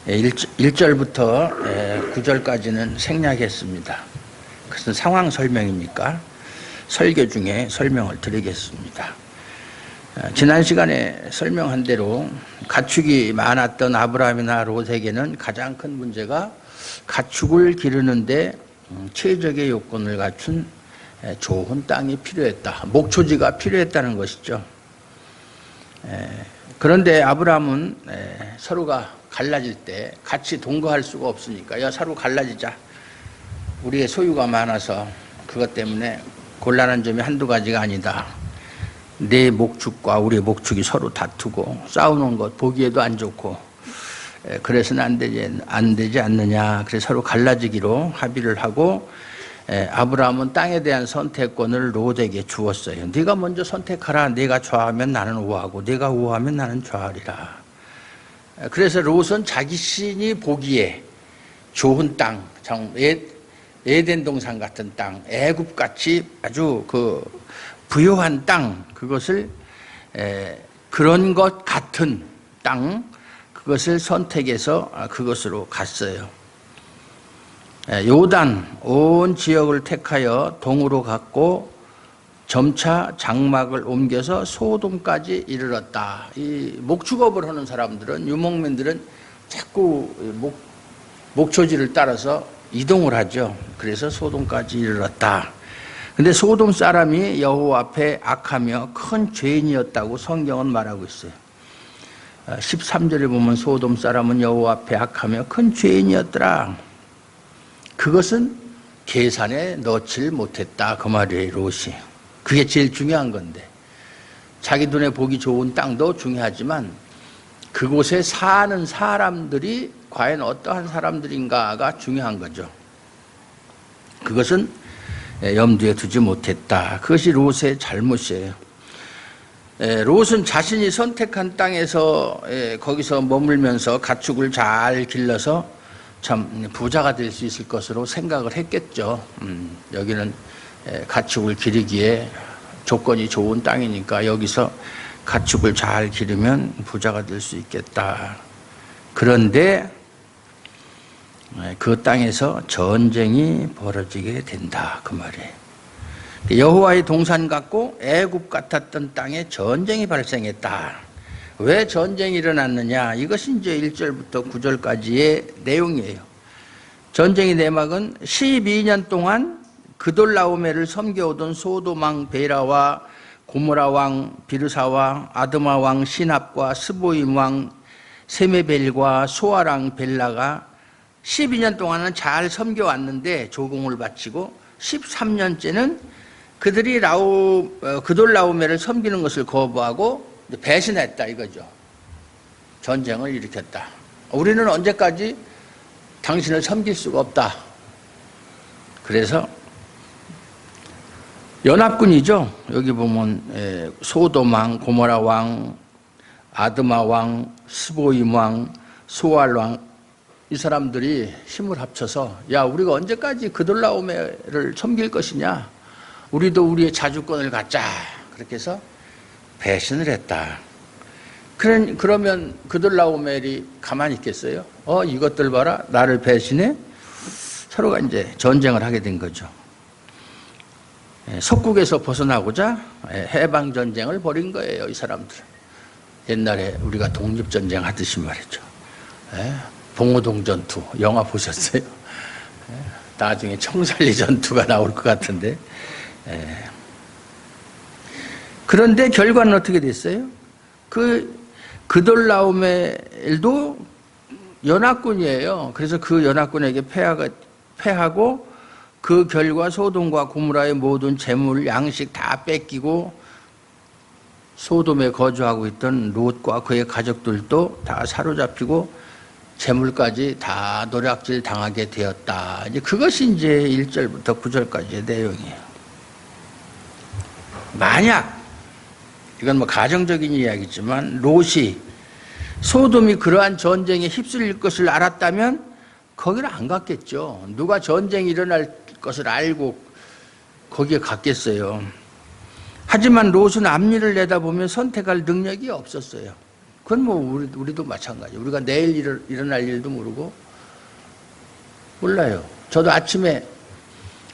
1절부터 9절까지는 생략했습니다. 그것은 상황 설명이니까 설교 중에 설명을 드리겠습니다. 지난 시간에 설명한 대로 가축이 많았던 아브라함이나 롯에게는 가장 큰 문제가 가축을 기르는데 최적의 요건을 갖춘 좋은 땅이 필요했다. 목초지가 필요했다는 것이죠. 그런데 아브라함은 서로가 갈라질 때 같이 동거할 수가 없으니까 야 서로 갈라지자. 우리의 소유가 많아서 그것 때문에 곤란한 점이 한두 가지가 아니다. 내 목축과 우리의 목축이 서로 다투고 싸우는 것 보기에도 안 좋고 그래서는 안 되지 않느냐. 그래서 서로 갈라지기로 합의를 하고 아브라함은 땅에 대한 선택권을 롯에게 주었어요. 네가 먼저 선택하라. 네가 좋아하면 나는 우호하고 네가 우호하면 나는 좋아하리라. 그래서 롯은 자기 신이 보기에 좋은 땅, 에덴 동산 같은 땅, 애굽같이 아주 그 부요한 땅, 그것을 그런 것 같은 땅, 그것을 선택해서 그것으로 갔어요. 요단 온 지역을 택하여 동으로 갔고 점차 장막을 옮겨서 소돔까지 이르렀다. 이 목축업을 하는 사람들은, 유목민들은 자꾸 목초지를 따라서 이동을 하죠. 그래서 소돔까지 이르렀다. 근데 소돔 사람이 여호와 앞에 악하며 큰 죄인이었다고 성경은 말하고 있어요. 13절에 보면 소돔 사람은 여호와 앞에 악하며 큰 죄인이었더라. 그것은 계산에 넣지를 못했다. 그 말이에요, 롯이. 그게 제일 중요한 건데. 자기 눈에 보기 좋은 땅도 중요하지만 그곳에 사는 사람들이 과연 어떠한 사람들인가가 중요한 거죠. 그것은 염두에 두지 못했다. 그것이 롯의 잘못이에요. 롯은 자신이 선택한 땅에서 거기서 머물면서 가축을 잘 길러서 참 부자가 될 수 있을 것으로 생각을 했겠죠. 여기는 가축을 기르기에 조건이 좋은 땅이니까 여기서 가축을 잘 기르면 부자가 될 수 있겠다. 그런데 그 땅에서 전쟁이 벌어지게 된다. 그 말이에요. 여호와의 동산 같고 애굽 같았던 땅에 전쟁이 발생했다. 왜 전쟁이 일어났느냐? 이것이 이제 1절부터 9절까지의 내용이에요. 전쟁의 내막은 12년 동안 그돌라오메를 섬겨오던 소돔 왕 베라와 고모라 왕 비르사와 아드마 왕 시납과 스보임 왕 세메벨과 소아 왕 벨라가 12년 동안은 잘 섬겨왔는데 조공을 바치고 13년째는 그들이 그돌라오메를 섬기는 것을 거부하고 배신했다 이거죠. 전쟁을 일으켰다. 우리는 언제까지 당신을 섬길 수가 없다. 그래서 연합군이죠. 여기 보면 소돔 왕, 고모라 왕, 아드마 왕, 스보임 왕, 소알 왕, 이 사람들이 힘을 합쳐서 야 우리가 언제까지 그돌라오메를 섬길 것이냐. 우리도 우리의 자주권을 갖자. 그렇게 해서 배신을 했다. 그러면 그돌라오멜이 가만히 있겠어요? 이것들 봐라. 나를 배신해? 서로가 이제 전쟁을 하게 된 거죠. 속국에서 벗어나고자 해방전쟁을 벌인 거예요, 이 사람들. 옛날에 우리가 독립전쟁 하듯이 말이죠. 봉오동 전투, 영화 보셨어요? 나중에 청살리 전투가 나올 것 같은데. 그런데 결과는 어떻게 됐어요? 그돌라오멜도 연합군이에요. 그래서 그 연합군에게 패하고 그 결과 소돔과 고모라의 모든 재물, 양식 다 뺏기고 소돔에 거주하고 있던 롯과 그의 가족들도 다 사로잡히고 재물까지 다 노략질 당하게 되었다. 이제 그것이 이제 1절부터 9절까지의 내용이에요. 만약 이건 뭐 가정적인 이야기지만 롯이 소돔이 그러한 전쟁에 휩쓸릴 것을 알았다면 거기를 안 갔겠죠. 누가 전쟁이 일어날 것을 알고 거기에 갔겠어요. 하지만 롯은 앞일을 내다보며 선택할 능력이 없었어요. 그건 뭐 우리도 마찬가지. 우리가 내일 일어날 일도 모르고 몰라요. 저도 아침에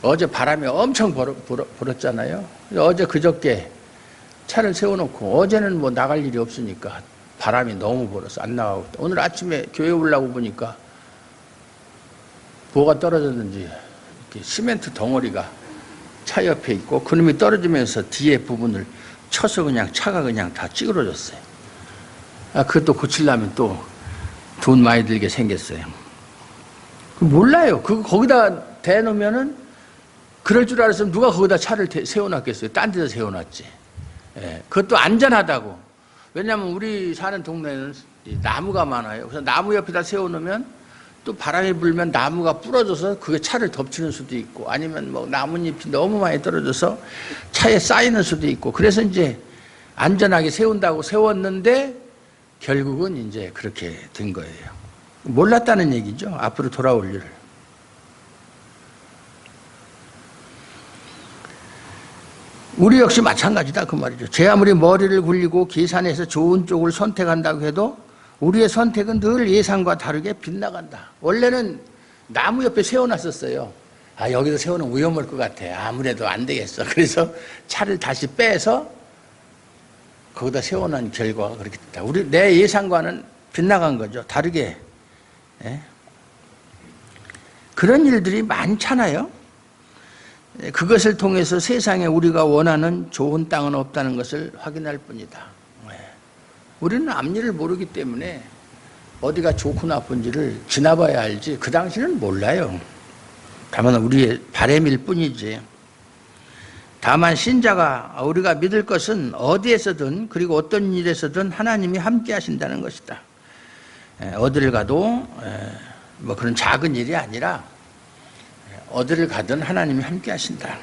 어제 바람이 엄청 불었잖아요. 어제 그저께 차를 세워놓고 어제는 뭐 나갈 일이 없으니까 바람이 너무 불어서 안 나가고 오늘 아침에 교회 오려고 보니까 뭐가 떨어졌는지 이렇게 시멘트 덩어리가 차 옆에 있고 그놈이 떨어지면서 뒤에 부분을 쳐서 그냥 차가 그냥 다 찌그러졌어요. 그것도 고치려면 또 돈 많이 들게 생겼어요. 몰라요. 그거 거기다 대놓으면은 그럴 줄 알았으면 누가 거기다 차를 세워놨겠어요. 딴 데다 세워놨지. 예, 그것도 안전하다고. 왜냐하면 우리 사는 동네는 나무가 많아요. 그래서 나무 옆에다 세워놓으면 또 바람이 불면 나무가 부러져서 그게 차를 덮치는 수도 있고 아니면 뭐 나뭇잎이 너무 많이 떨어져서 차에 쌓이는 수도 있고 그래서 이제 안전하게 세운다고 세웠는데 결국은 이제 그렇게 된 거예요. 몰랐다는 얘기죠. 앞으로 돌아올 일을. 우리 역시 마찬가지다 그 말이죠. 제 아무리 머리를 굴리고 계산해서 좋은 쪽을 선택한다고 해도 우리의 선택은 늘 예상과 다르게 빗나간다. 원래는 나무 옆에 세워놨었어요. 여기도 세우는 위험할 것 같아. 아무래도 안 되겠어. 그래서 차를 다시 빼서 거기다 세워놓은 결과가 그렇게 됐다. 내 예상과는 빗나간 거죠. 다르게. 예? 그런 일들이 많잖아요. 그것을 통해서 세상에 우리가 원하는 좋은 땅은 없다는 것을 확인할 뿐이다. 우리는 앞일을 모르기 때문에 어디가 좋고 나쁜지를 지나봐야 알지 그 당시는 몰라요. 다만 우리의 바람일 뿐이지. 다만 신자가 우리가 믿을 것은 어디에서든 그리고 어떤 일에서든 하나님이 함께 하신다는 것이다. 어디를 가도 뭐 그런 작은 일이 아니라 어디를 가든 하나님이 함께 하신다.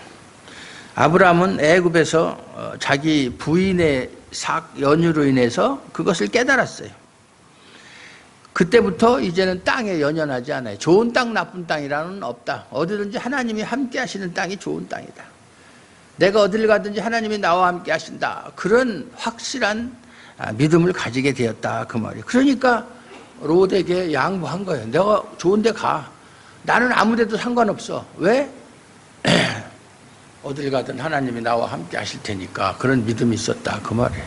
아브라함은 애굽에서 자기 부인의 연유로 인해서 그것을 깨달았어요. 그때부터 이제는 땅에 연연하지 않아요. 좋은 땅 나쁜 땅이라는 없다. 어디든지 하나님이 함께 하시는 땅이 좋은 땅이다. 내가 어디를 가든지 하나님이 나와 함께 하신다. 그런 확실한 믿음을 가지게 되었다 그 말이에요. 그러니까 롯에게 양보한 거예요. 내가 좋은 데 가. 나는 아무 데도 상관없어. 왜? 어딜 가든 하나님이 나와 함께 하실 테니까 그런 믿음이 있었다 그 말이에요.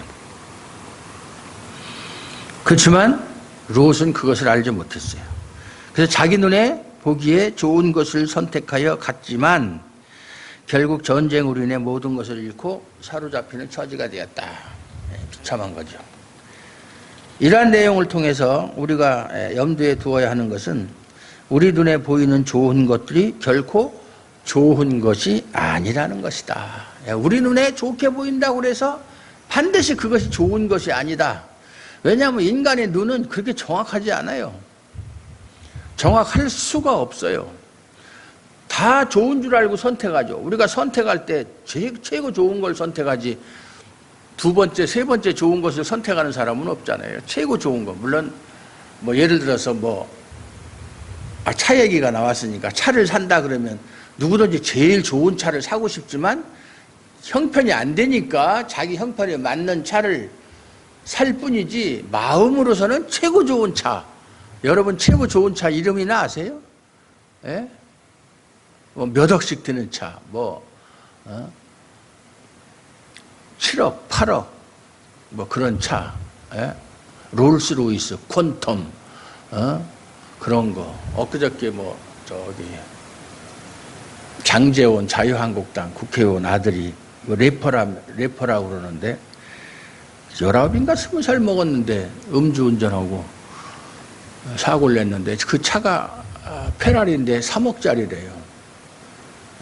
그렇지만 롯은 그것을 알지 못했어요. 그래서 자기 눈에 보기에 좋은 것을 선택하여 갔지만 결국 전쟁으로 인해 모든 것을 잃고 사로잡히는 처지가 되었다. 비참한 거죠. 이러한 내용을 통해서 우리가 염두에 두어야 하는 것은 우리 눈에 보이는 좋은 것들이 결코 좋은 것이 아니라는 것이다. 우리 눈에 좋게 보인다고 해서 반드시 그것이 좋은 것이 아니다. 왜냐하면 인간의 눈은 그렇게 정확하지 않아요. 정확할 수가 없어요. 다 좋은 줄 알고 선택하죠. 우리가 선택할 때 최고 좋은 걸 선택하지 두 번째, 세 번째 좋은 것을 선택하는 사람은 없잖아요. 최고 좋은 거. 물론 뭐 예를 들어서 차 얘기가 나왔으니까 차를 산다 그러면 누구든지 제일 좋은 차를 사고 싶지만 형편이 안 되니까 자기 형편에 맞는 차를 살 뿐이지 마음으로서는 최고 좋은 차. 여러분 최고 좋은 차 이름이나 아세요? 예? 몇 억씩 드는 차, 7억, 8억, 그런 차, 예? 롤스로이스, 퀀텀, 그런 거. 엊그저께 장제원 자유한국당 국회의원 아들이 래퍼라고 그러는데 19인가 20살 먹었는데 음주운전하고 사고를 냈는데 그 차가 페라리인데 3억짜리래요.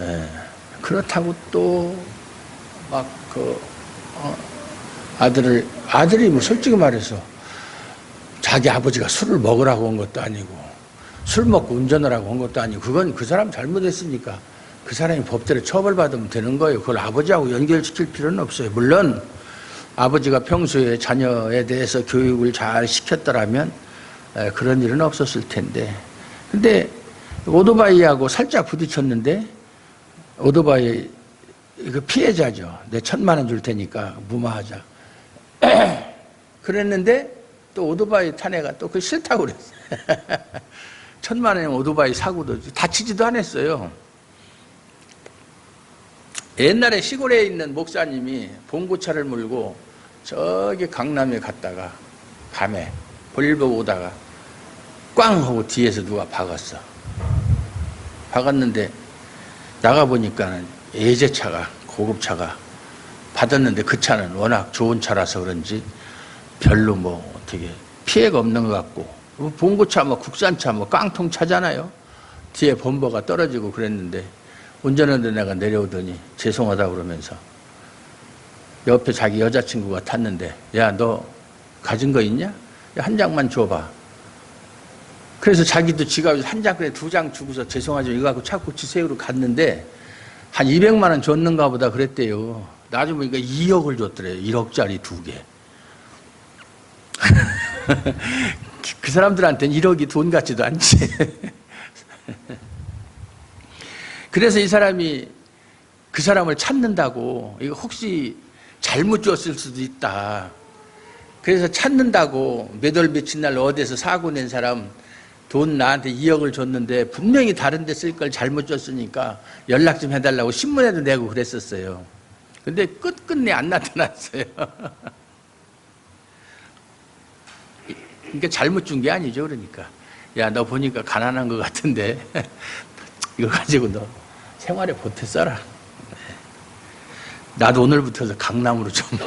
예, 그렇다고 또 아들이 솔직히 말해서 자기 아버지가 술을 먹으라고 한 것도 아니고 술 먹고 운전을 하고 한 것도 아니고 그건 그 사람 잘못했으니까 그 사람이 법대로 처벌받으면 되는 거예요. 그걸 아버지하고 연결시킬 필요는 없어요. 물론 아버지가 평소에 자녀에 대해서 교육을 잘 시켰더라면 그런 일은 없었을 텐데 근데 오토바이하고 살짝 부딪혔는데 오토바이 그 피해자죠. 내 1,000만 원 줄 테니까 무마하자. 그랬는데 또 오토바이 탄 애가 또 그 싫다고 그랬어요. 1,000만 원이면 오토바이 사고도 다치지도 않았어요. 옛날에 시골에 있는 목사님이 봉고차를 몰고 저기 강남에 갔다가 밤에 볼일 보고 오다가 꽝 하고 뒤에서 누가 박았어. 박았는데 나가보니까 예제차가, 고급차가 받았는데 그 차는 워낙 좋은 차라서 그런지 별로 뭐 어떻게 피해가 없는 것 같고, 봉고차 뭐 국산차 뭐 깡통 차잖아요. 뒤에 범버가 떨어지고 그랬는데 운전하던 애가 내려오더니 죄송하다고 그러면서 옆에 자기 여자친구가 탔는데, 야, 너 가진 거 있냐? 야, 한 장만 줘봐. 그래서 자기도 지갑에서 한 장, 그래 2장 주고서 죄송하죠, 이거 갖고 차 고치세요로 갔는데 한 200만 원 줬는가 보다 그랬대요. 나중에 보니까 2억을 줬더래요. 1억짜리 2개. 그 사람들한테는 1억이 돈 같지도 않지. 그래서 이 사람이 그 사람을 찾는다고, 이거 혹시 잘못 줬을 수도 있다. 그래서 찾는다고 몇 월 며칠 날 어디에서 사고 낸 사람 돈 나한테 2억을 줬는데 분명히 다른 데 쓸 걸 잘못 줬으니까 연락 좀 해달라고 신문에도 내고 그랬었어요. 근데 끝끝내 안 나타났어요. 그러니까 잘못 준 게 아니죠. 그러니까 야, 너 보니까 가난한 것 같은데 이거 가지고 너 생활에 보태 써라. 나도 오늘부터 강남으로 좀.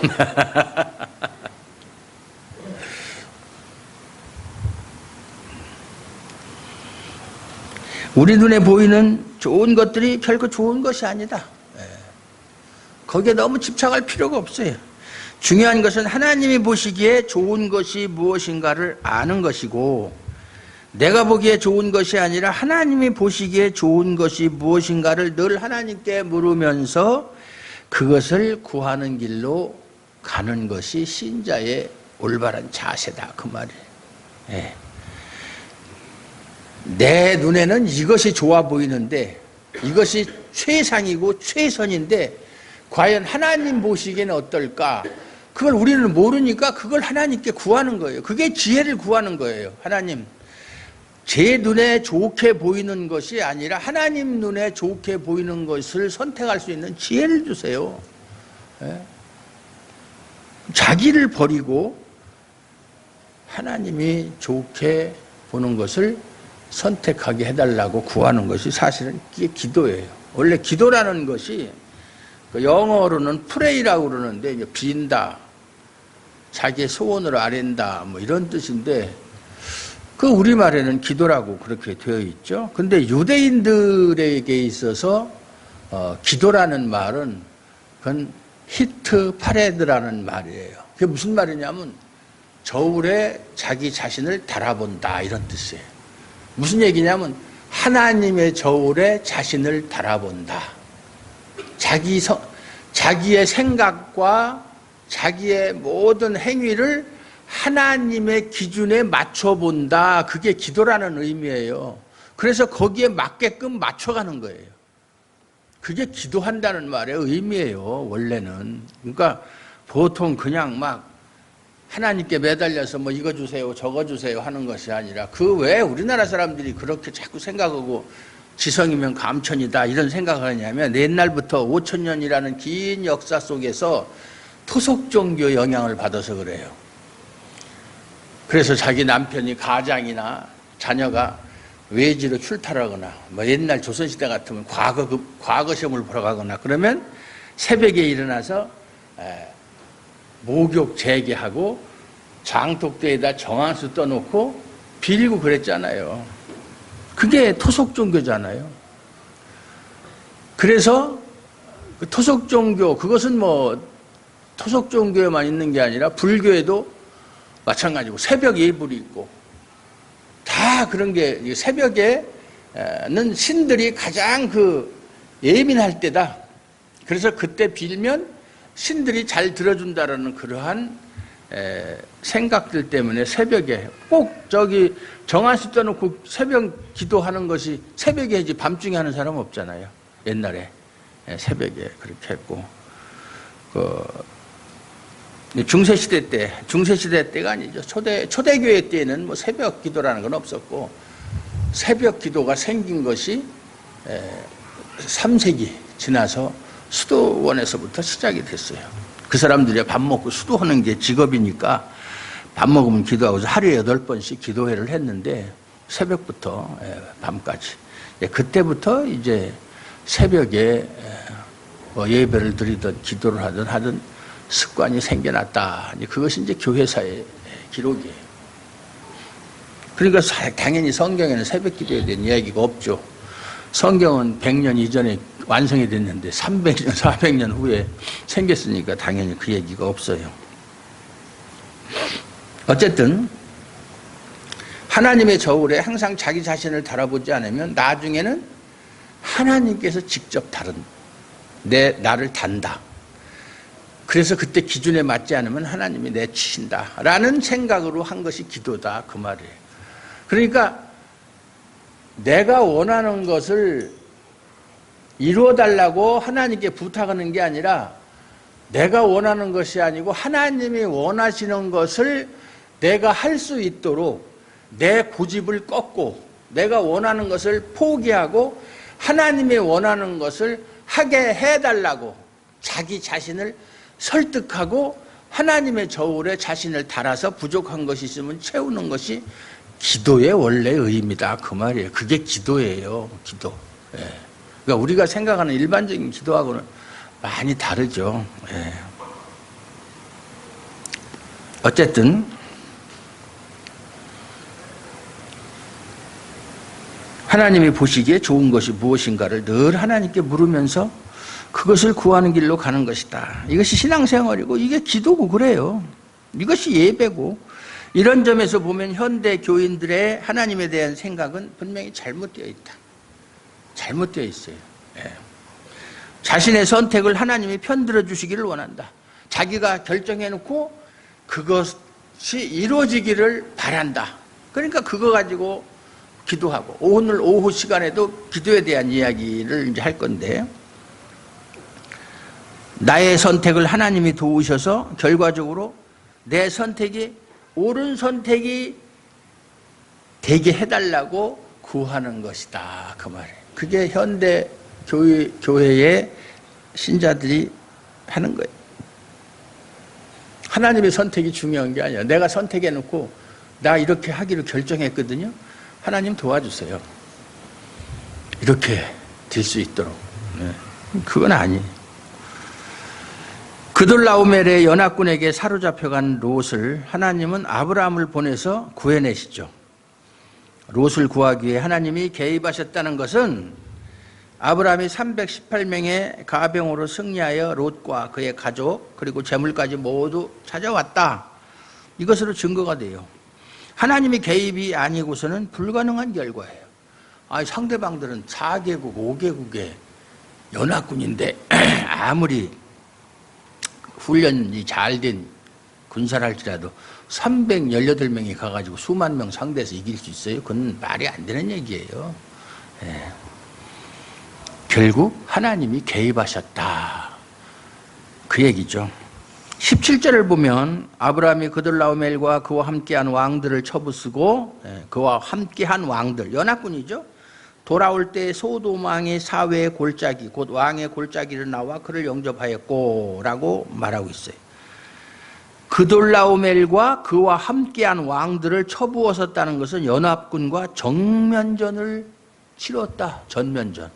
우리 눈에 보이는 좋은 것들이 결코 좋은 것이 아니다. 거기에 너무 집착할 필요가 없어요. 중요한 것은 하나님이 보시기에 좋은 것이 무엇인가를 아는 것이고, 내가 보기에 좋은 것이 아니라 하나님이 보시기에 좋은 것이 무엇인가를 늘 하나님께 물으면서 그것을 구하는 길로 가는 것이 신자의 올바른 자세다, 그 말이에요. 예. 내 눈에는 이것이 좋아 보이는데, 이것이 최상이고 최선인데 과연 하나님 보시기에는 어떨까? 그걸 우리는 모르니까 그걸 하나님께 구하는 거예요. 그게 지혜를 구하는 거예요. 하나님, 제 눈에 좋게 보이는 것이 아니라 하나님 눈에 좋게 보이는 것을 선택할 수 있는 지혜를 주세요. 자기를 버리고 하나님이 좋게 보는 것을 선택하게 해달라고 구하는 것이 사실은 이게 기도예요. 원래 기도라는 것이 영어로는 프레이라고 그러는데 빈다, 자기의 소원을 아랜다 뭐 이런 뜻인데, 그 우리말에는 기도라고 그렇게 되어 있죠. 근데 유대인들에게 있어서 기도라는 말은 그건 히트 파레드라는 말이에요. 그게 무슨 말이냐면 저울에 자기 자신을 달아본다 이런 뜻이에요. 무슨 얘기냐면 하나님의 저울에 자신을 달아본다. 자기의 생각과 자기의 모든 행위를 하나님의 기준에 맞춰본다. 그게 기도라는 의미예요. 그래서 거기에 맞게끔 맞춰가는 거예요. 그게 기도한다는 말의 의미예요, 원래는. 그러니까 보통 그냥 막 하나님께 매달려서 뭐 이거 주세요, 저거 주세요 하는 것이 아니라, 그 왜 우리나라 사람들이 그렇게 자꾸 생각하고 지성이면 감천이다 이런 생각을 하냐면, 옛날부터 5,000년이라는 긴 역사 속에서 토속종교 영향을 받아서 그래요. 그래서 자기 남편이 가장이나 자녀가 외지로 출탈하거나 뭐 옛날 조선시대 같으면 과거 시험을 보러 가거나 그러면 새벽에 일어나서 목욕 재개하고 장독대에다 정한수 떠놓고 빌고 그랬잖아요. 그게 토속종교잖아요. 그래서 그 토속종교, 그것은 뭐 토속종교에만 있는 게 아니라 불교에도 마찬가지고 새벽 예불이 있고 다 그런 게, 새벽에는 신들이 가장 그 예민할 때다. 그래서 그때 빌면 신들이 잘 들어준다라는 그러한 생각들 때문에 새벽에 꼭 저기 정한수 떠놓고 새벽 기도하는 것이, 새벽에 이제 밤중에 하는 사람 없잖아요. 옛날에 새벽에 그렇게 했고, 중세시대 때가 아니죠. 초대교회 때에는 뭐 새벽 기도라는 건 없었고, 새벽 기도가 생긴 것이 3세기 지나서 수도원에서부터 시작이 됐어요. 그 사람들이 밥 먹고 수도하는 게 직업이니까 밥 먹으면 기도하고서 하루에 8번씩 기도회를 했는데, 새벽부터 밤까지. 그때부터 이제 새벽에 뭐 예배를 드리든 기도를 하든 습관이 생겨났다. 그것이 이제 교회사의 기록이에요. 그러니까 당연히 성경에는 새벽 기도에 대한 이야기가 없죠. 성경은 100년 이전에 완성이 됐는데 300년, 400년 후에 생겼으니까 당연히 그 얘기가 없어요. 어쨌든 하나님의 저울에 항상 자기 자신을 달아보지 않으면 나중에는 하나님께서 직접 나를 단다. 그래서 그때 기준에 맞지 않으면 하나님이 내치신다 라는 생각으로 한 것이 기도다, 그 말이에요. 그러니까 내가 원하는 것을 이루어달라고 하나님께 부탁하는 게 아니라, 내가 원하는 것이 아니고 하나님이 원하시는 것을 내가 할 수 있도록 내 고집을 꺾고 내가 원하는 것을 포기하고 하나님이 원하는 것을 하게 해달라고 자기 자신을 설득하고 하나님의 저울에 자신을 달아서 부족한 것이 있으면 채우는 것이 기도의 원래 의미다, 그 말이에요. 그게 기도예요, 기도. 그러니까 우리가 생각하는 일반적인 기도하고는 많이 다르죠. 어쨌든 하나님이 보시기에 좋은 것이 무엇인가를 늘 하나님께 물으면서 그것을 구하는 길로 가는 것이다. 이것이 신앙생활이고 이게 기도고 그래요. 이것이 예배고, 이런 점에서 보면 현대 교인들의 하나님에 대한 생각은 분명히 잘못되어 있다. 잘못되어 있어요. 자신의 선택을 하나님이 편들어 주시기를 원한다. 자기가 결정해놓고 그것이 이루어지기를 바란다. 그러니까 그거 가지고 기도하고, 오늘 오후 시간에도 기도에 대한 이야기를 이제 할 건데, 나의 선택을 하나님이 도우셔서 결과적으로 내 선택이 옳은 선택이 되게 해달라고 구하는 것이다, 그 말이에요. 그게 현대 교회의 신자들이 하는 거예요. 하나님의 선택이 중요한 게 아니라 내가 선택해놓고 나 이렇게 하기로 결정했거든요. 하나님 도와주세요. 이렇게 될 수 있도록. 그건 아니에요. 그돌라오멜의 연합군에게 사로잡혀간 롯을 하나님은 아브라함을 보내서 구해내시죠. 롯을 구하기 위해 하나님이 개입하셨다는 것은 아브라함이 318명의 가병으로 승리하여 롯과 그의 가족 그리고 재물까지 모두 찾아왔다, 이것으로 증거가 돼요. 하나님이 개입이 아니고서는 불가능한 결과예요. 상대방들은 4개국, 5개국의 연합군인데 아무리 훈련이 잘 된 군사를 할지라도 318명이 가가지고 수만 명 상대해서 이길 수 있어요? 그건 말이 안 되는 얘기예요. 결국 하나님이 개입하셨다, 그 얘기죠. 17절을 보면 아브라함이 그돌라오멜과 그와 함께한 왕들을 처부수고, 그와 함께한 왕들, 연합군이죠. 돌아올 때 소돔 왕의 사회의 골짜기, 곧 왕의 골짜기를 나와 그를 영접하였고 라고 말하고 있어요. 그돌라오멜과 그와 함께한 왕들을 처부었었다는 것은 연합군과 정면전을 치렀다. 전면전.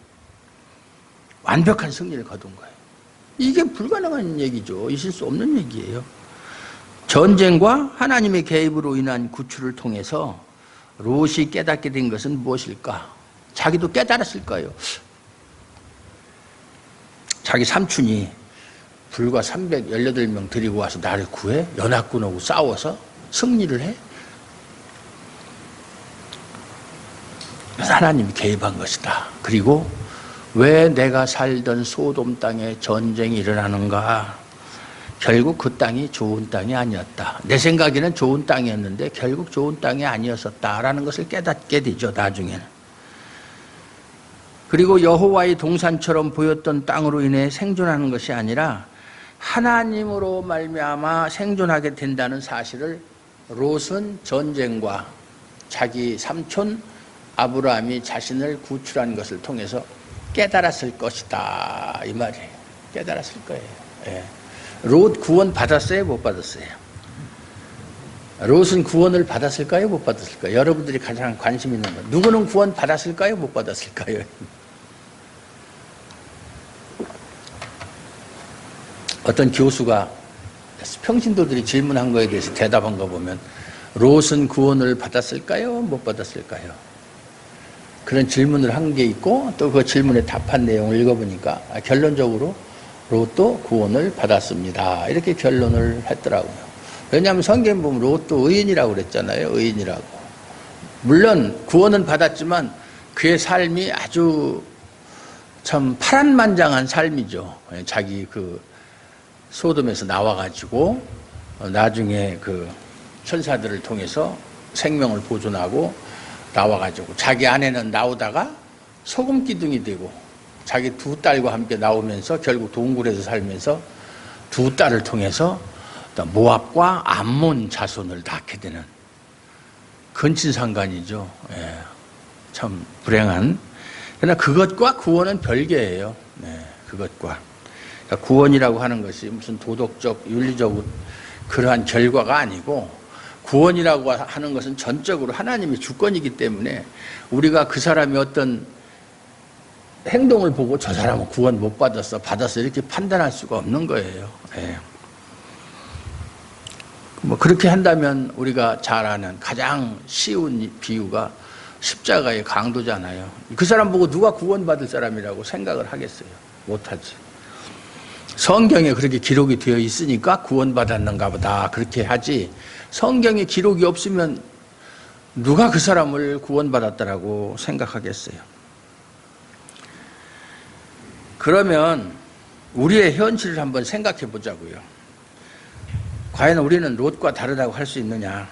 완벽한 승리를 거둔 거예요. 이게 불가능한 얘기죠. 있을 수 없는 얘기예요. 전쟁과 하나님의 개입으로 인한 구출을 통해서 롯이 깨닫게 된 것은 무엇일까? 자기도 깨달았을 거예요. 자기 삼촌이 불과 318명 데리고 와서 나를 구해? 연합군하고 싸워서 승리를 해? 하나님이 개입한 것이다. 그리고 왜 내가 살던 소돔 땅에 전쟁이 일어나는가? 결국 그 땅이 좋은 땅이 아니었다. 내 생각에는 좋은 땅이었는데 결국 좋은 땅이 아니었었다라는 것을 깨닫게 되죠, 나중에는. 그리고 여호와의 동산처럼 보였던 땅으로 인해 생존하는 것이 아니라 하나님으로 말미암아 생존하게 된다는 사실을 롯은 전쟁과 자기 삼촌 아브라함이 자신을 구출한 것을 통해서 깨달았을 것이다 이 말이에요. 깨달았을 거예요. 예. 롯 구원 받았어요? 못 받았어요? 롯은 구원을 받았을까요? 못 받았을까요? 여러분들이 가장 관심 있는 것. 누구는 구원 받았을까요? 못 받았을까요? 어떤 교수가 평신도들이 질문한 거에 대해서 대답한 거 보면 롯은 구원을 받았을까요? 못 받았을까요? 그런 질문을 한 게 있고 또 그 질문에 답한 내용을 읽어보니까 결론적으로 롯도 구원을 받았습니다. 이렇게 결론을 했더라고요. 왜냐하면 성경 보면 롯도 의인이라고 그랬잖아요. 의인이라고. 물론 구원은 받았지만 그의 삶이 아주 참 파란만장한 삶이죠. 자기 그 소돔에서 나와가지고 나중에 그 천사들을 통해서 생명을 보존하고 나와가지고 자기 아내는 나오다가 소금 기둥이 되고 자기 두 딸과 함께 나오면서 결국 동굴에서 살면서 두 딸을 통해서 모압과 암몬 자손을 낳게 되는 근친상간이죠. 예, 참 불행한. 그러나 그것과 구원은 별개예요. 네, 그것과. 그러니까 구원이라고 하는 것이 무슨 도덕적, 윤리적 그러한 결과가 아니고 구원이라고 하는 것은 전적으로 하나님의 주권이기 때문에 우리가 그 사람이 어떤 행동을 보고 저 사람은 구원 못 받았어, 받았어 이렇게 판단할 수가 없는 거예요. 예. 뭐 그렇게 한다면 우리가 잘 아는 가장 쉬운 비유가 십자가의 강도잖아요. 그 사람 보고 누가 구원받을 사람이라고 생각을 하겠어요? 못하지. 성경에 그렇게 기록이 되어 있으니까 구원받았는가 보다 그렇게 하지, 성경에 기록이 없으면 누가 그 사람을 구원받았다라고 생각하겠어요? 그러면 우리의 현실을 한번 생각해 보자고요. 과연 우리는 롯과 다르다고 할 수 있느냐?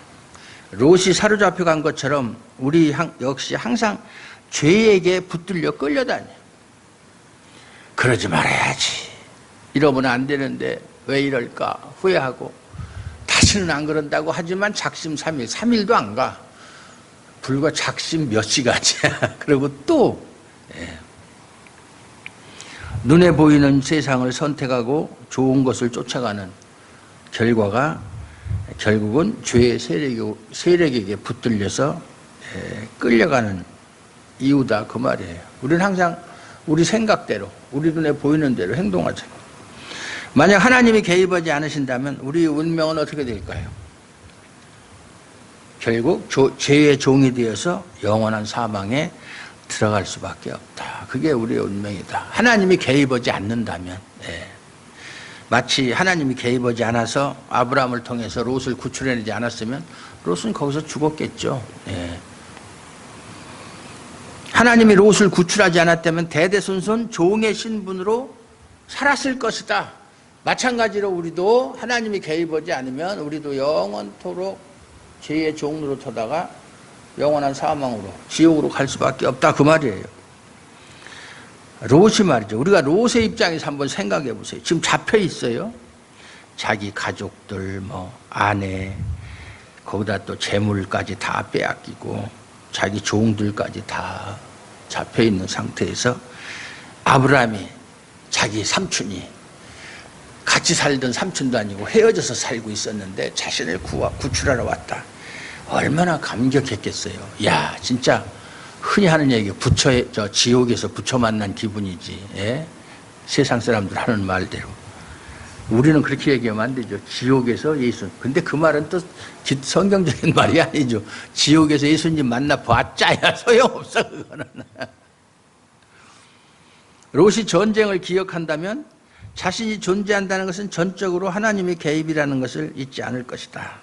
롯이 사로잡혀 간 것처럼 우리 역시 항상 죄에게 붙들려 끌려다녀. 그러지 말아야지. 이러면 안 되는데 왜 이럴까 후회하고 다시는 안 그런다고 하지만 작심 3일, 3일도 안 가. 불과 작심 몇 시간이야. 그리고 또 눈에 보이는 세상을 선택하고 좋은 것을 쫓아가는 결과가 결국은 죄의 세력에게 붙들려서 끌려가는 이유다 그 말이에요. 우리는 항상 우리 생각대로 우리 눈에 보이는 대로 행동하잖아요. 만약 하나님이 개입하지 않으신다면 우리의 운명은 어떻게 될까요? 결국 죄의 종이 되어서 영원한 사망에 들어갈 수밖에 없다. 그게 우리의 운명이다. 하나님이 개입하지 않는다면, 마치 하나님이 개입하지 않아서 아브라함을 통해서 롯을 구출해내지 않았으면 롯은 거기서 죽었겠죠. 하나님이 롯을 구출하지 않았다면 대대손손 종의 신분으로 살았을 것이다. 마찬가지로 우리도 하나님이 개입하지 않으면 우리도 영원토록 죄의 종으로 터다가 영원한 사망으로 지옥으로 갈 수밖에 없다 그 말이에요. 롯이 말이죠. 우리가 롯의 입장에서 한번 생각해 보세요. 지금 잡혀 있어요. 자기 가족들, 아내, 거기다 또 재물까지 다 빼앗기고 자기 종들까지 다 잡혀 있는 상태에서 아브라함이 자기 삼촌이 같이 살던 삼촌도 아니고 헤어져서 살고 있었는데 자신을 구출하러 왔다. 얼마나 감격했겠어요. 야, 진짜 흔히 하는 얘기, 지옥에서 부처 만난 기분이지. 세상 사람들 하는 말대로. 우리는 그렇게 얘기하면 안 되죠. 지옥에서 예수. 근데 그 말은 또 성경적인 말이 아니죠. 지옥에서 예수님 만나 봤자야 소용없어, 그거는. 롯이 전쟁을 기억한다면 자신이 존재한다는 것은 전적으로 하나님의 개입이라는 것을 잊지 않을 것이다.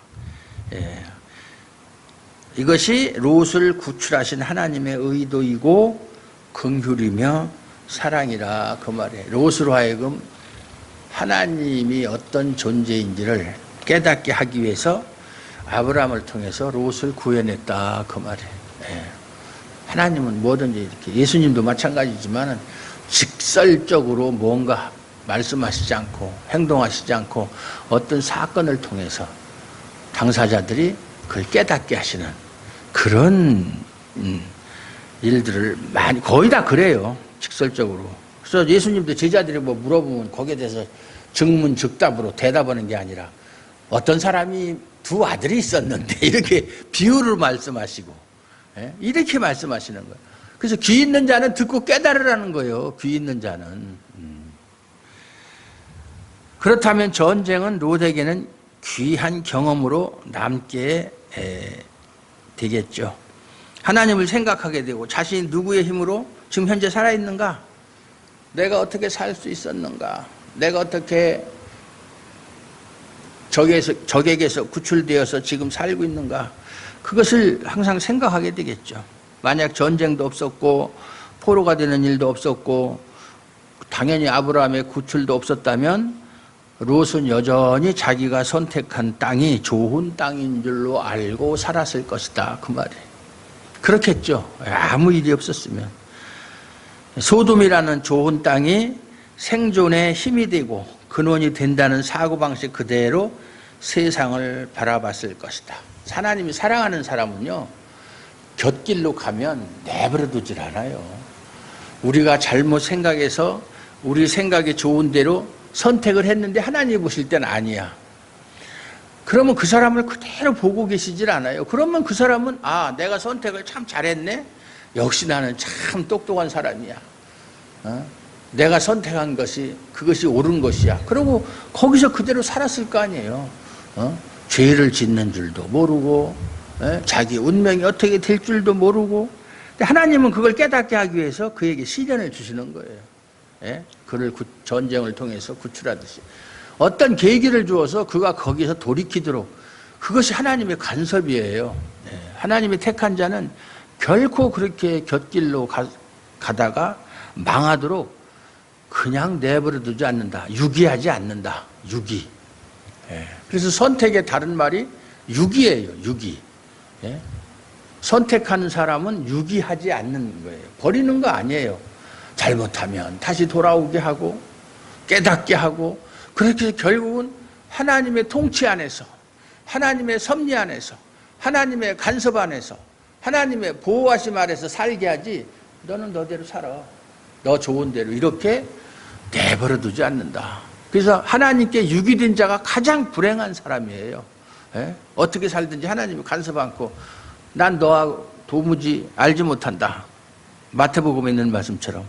이것이 롯을 구출하신 하나님의 의도이고 긍휼이며 사랑이라 그 말이에요. 롯으로 하여금 하나님이 어떤 존재인지를 깨닫게 하기 위해서 아브라함을 통해서 롯을 구해냈다 그 말이에요. 하나님은 뭐든지 이렇게, 예수님도 마찬가지지만 직설적으로 뭔가 말씀하시지 않고 행동하시지 않고 어떤 사건을 통해서 당사자들이 그걸 깨닫게 하시는 그런 일들을 많이, 거의 다 그래요. 직설적으로. 그래서 예수님도 제자들이 뭐 물어보면 거기에 대해서 즉문즉답으로 대답하는 게 아니라 어떤 사람이 두 아들이 있었는데 이렇게 비유를 말씀하시고, 예? 이렇게 말씀하시는 거예요. 그래서 귀 있는 자는 듣고 깨달으라는 거예요. 귀 있는 자는. 그렇다면 전쟁은 롯에게는 귀한 경험으로 남게 되겠죠. 하나님을 생각하게 되고 자신이 누구의 힘으로 지금 현재 살아있는가? 내가 어떻게 살 수 있었는가? 내가 어떻게 적에게서 구출되어서 지금 살고 있는가? 그것을 항상 생각하게 되겠죠. 만약 전쟁도 없었고 포로가 되는 일도 없었고 당연히 아브라함의 구출도 없었다면 롯은 여전히 자기가 선택한 땅이 좋은 땅인 줄로 알고 살았을 것이다. 그 말이에요. 그렇겠죠. 아무 일이 없었으면. 소돔이라는 좋은 땅이 생존에 힘이 되고 근원이 된다는 사고방식 그대로 세상을 바라봤을 것이다. 하나님이 사랑하는 사람은요, 곁길로 가면 내버려 두질 않아요. 우리가 잘못 생각해서 우리 생각이 좋은 대로 선택을 했는데 하나님이 보실 때는 아니야. 그러면 그 사람을 그대로 보고 계시질 않아요. 그러면 그 사람은 아, 내가 선택을 참 잘했네. 역시 나는 참 똑똑한 사람이야. 내가 선택한 것이 그것이 옳은 것이야. 그러고 거기서 그대로 살았을 거 아니에요. 죄를 짓는 줄도 모르고 자기 운명이 어떻게 될 줄도 모르고. 근데 하나님은 그걸 깨닫게 하기 위해서 그에게 시련을 주시는 거예요. 그를 전쟁을 통해서 구출하듯이 어떤 계기를 주어서 그가 거기서 돌이키도록, 그것이 하나님의 간섭이에요. 하나님의 택한 자는 결코 그렇게 곁길로 가다가 망하도록 그냥 내버려 두지 않는다. 유기하지 않는다. 유기. 그래서 선택의 다른 말이 유기예요. 유기. 선택하는 사람은 유기하지 않는 거예요. 버리는 거 아니에요. 잘못하면 다시 돌아오게 하고 깨닫게 하고, 그렇게 결국은 하나님의 통치 안에서, 하나님의 섭리 안에서, 하나님의 간섭 안에서, 하나님의 보호하심 아래서 살게 하지, 너는 너대로 살아, 너 좋은 대로, 이렇게 내버려 두지 않는다. 그래서 하나님께 유기된 자가 가장 불행한 사람이에요. 어떻게 살든지 하나님이 간섭 않고 난 너와 도무지 알지 못한다. 마태복음에 있는 말씀처럼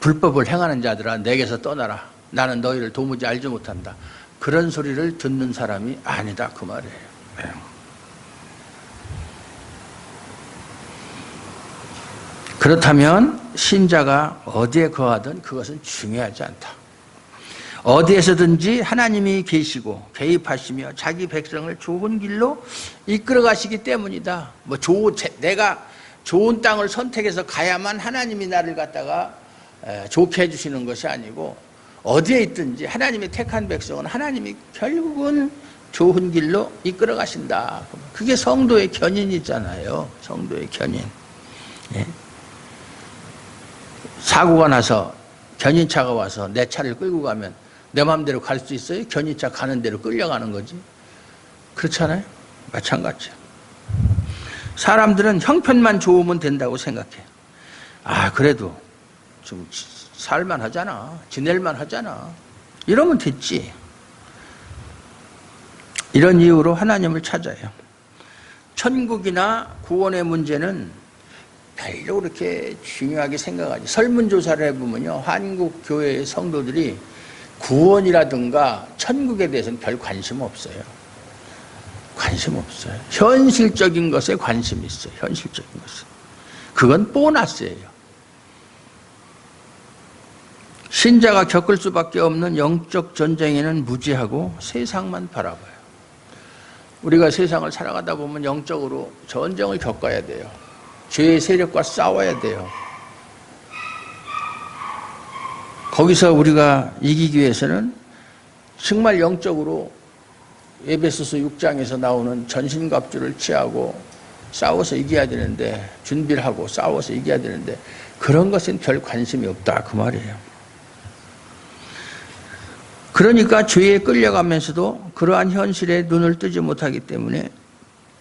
불법을 행하는 자들아 내게서 떠나라. 나는 너희를 도무지 알지 못한다. 그런 소리를 듣는 사람이 아니다. 그 말이에요. 그렇다면 신자가 어디에 거하든 그것은 중요하지 않다. 어디에서든지 하나님이 계시고 개입하시며 자기 백성을 좋은 길로 이끌어 가시기 때문이다. 내가 좋은 땅을 선택해서 가야만 하나님이 나를 갖다가 좋게 해주시는 것이 아니고, 어디에 있든지 하나님의 택한 백성은 하나님이 결국은 좋은 길로 이끌어 가신다. 그게 성도의 견인이잖아요. 성도의 견인. 사고가 나서 견인차가 와서 내 차를 끌고 가면 내 마음대로 갈 수 있어요? 견인차 가는 대로 끌려가는 거지. 그렇잖아요. 마찬가지야. 사람들은 형편만 좋으면 된다고 생각해. 아, 그래도 좀 살만 하잖아. 지낼만 하잖아. 이러면 됐지. 이런 이유로 하나님을 찾아요. 천국이나 구원의 문제는 별로 그렇게 중요하게 생각하지. 설문조사를 해보면요, 한국 교회의 성도들이 구원이라든가 천국에 대해서는 별 관심 없어요. 관심 없어요. 현실적인 것에 관심이 있어요. 현실적인 것에. 그건 보너스예요. 신자가 겪을 수밖에 없는 영적 전쟁에는 무지하고 세상만 바라봐요. 우리가 세상을 살아가다 보면 영적으로 전쟁을 겪어야 돼요. 죄의 세력과 싸워야 돼요. 거기서 우리가 이기기 위해서는 정말 영적으로 에베소서 6장에서 나오는 전신갑주를 취하고 싸워서 이겨야 되는데, 준비를 하고 싸워서 이겨야 되는데, 그런 것은 별 관심이 없다. 그 말이에요. 그러니까 죄에 끌려가면서도 그러한 현실에 눈을 뜨지 못하기 때문에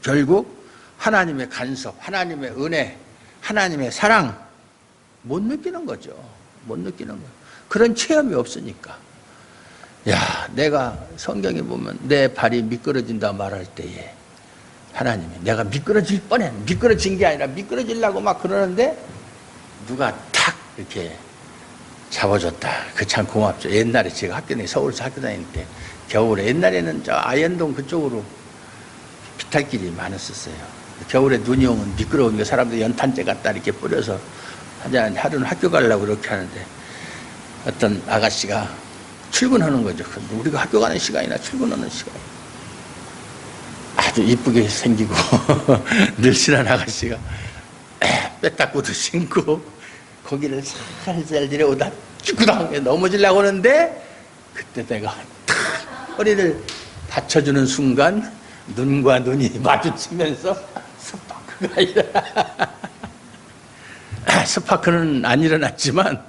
결국 하나님의 간섭, 하나님의 은혜, 하나님의 사랑 못 느끼는 거죠. 못 느끼는 거예요. 그런 체험이 없으니까. 야, 내가 성경에 보면 내 발이 미끄러진다 말할 때에 하나님이 내가 미끄러질 뻔해. 미끄러진 게 아니라 미끄러지려고 막 그러는데 누가 탁 이렇게 잡아줬다. 그 참 고맙죠. 옛날에 제가 서울에서 학교 다닐 때 겨울에 옛날에는 저 아현동 그쪽으로 비탈길이 많았었어요. 겨울에 눈이 오면 미끄러우니까 사람들이 연탄재 갖다 이렇게 뿌려서 하루는 학교 가려고 그렇게 하는데 어떤 아가씨가 출근하는 거죠. 우리가 학교 가는 시간이나 출근하는 시간. 아주 이쁘게 생기고 늘씬한 아가씨가 빼딱구도 신고 거기를 살살 내려오다 쭈꾸당에 넘어지려고 하는데 그때 내가 탁 허리를 받쳐주는 순간 눈과 눈이 마주치면서 스파크가 일어나. 스파크는 안 일어났지만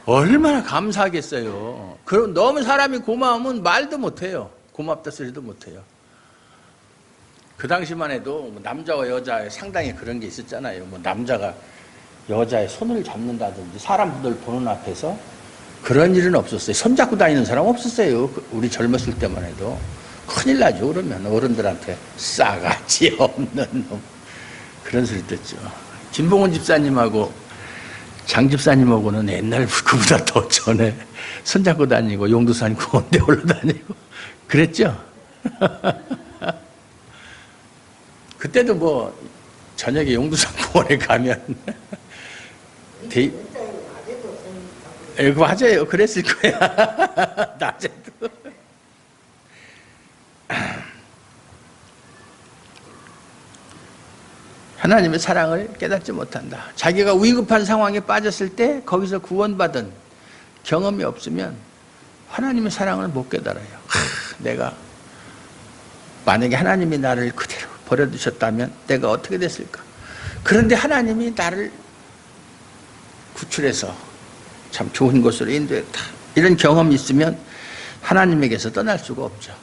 얼마나 감사하겠어요. 그럼 너무 사람이 고마우면 말도 못해요. 고맙다 소리도 못해요. 그 당시만 해도 남자와 여자에 상당히 그런 게 있었잖아요. 남자가 여자의 손을 잡는다든지 사람들 보는 앞에서 그런 일은 없었어요. 손잡고 다니는 사람 없었어요. 우리 젊었을 때만 해도. 큰일 나죠. 그러면 어른들한테 싸가지 없는 놈. 그런 소리 듣죠. 김봉원 집사님하고 장 집사님하고는 옛날 그보다 더 전에 손잡고 다니고 용두산 공원대 올라다니고 그랬죠. 그때도 저녁에 용두산 공원에 가면 맞아요. 그랬을 거야. 낮에도. 하나님의 사랑을 깨닫지 못한다. 자기가 위급한 상황에 빠졌을 때 거기서 구원받은 경험이 없으면 하나님의 사랑을 못 깨달아요. 내가 만약에 하나님이 나를 그대로 버려두셨다면 내가 어떻게 됐을까? 그런데 하나님이 나를 구출해서 참 좋은 곳으로 인도했다. 이런 경험이 있으면 하나님에게서 떠날 수가 없죠.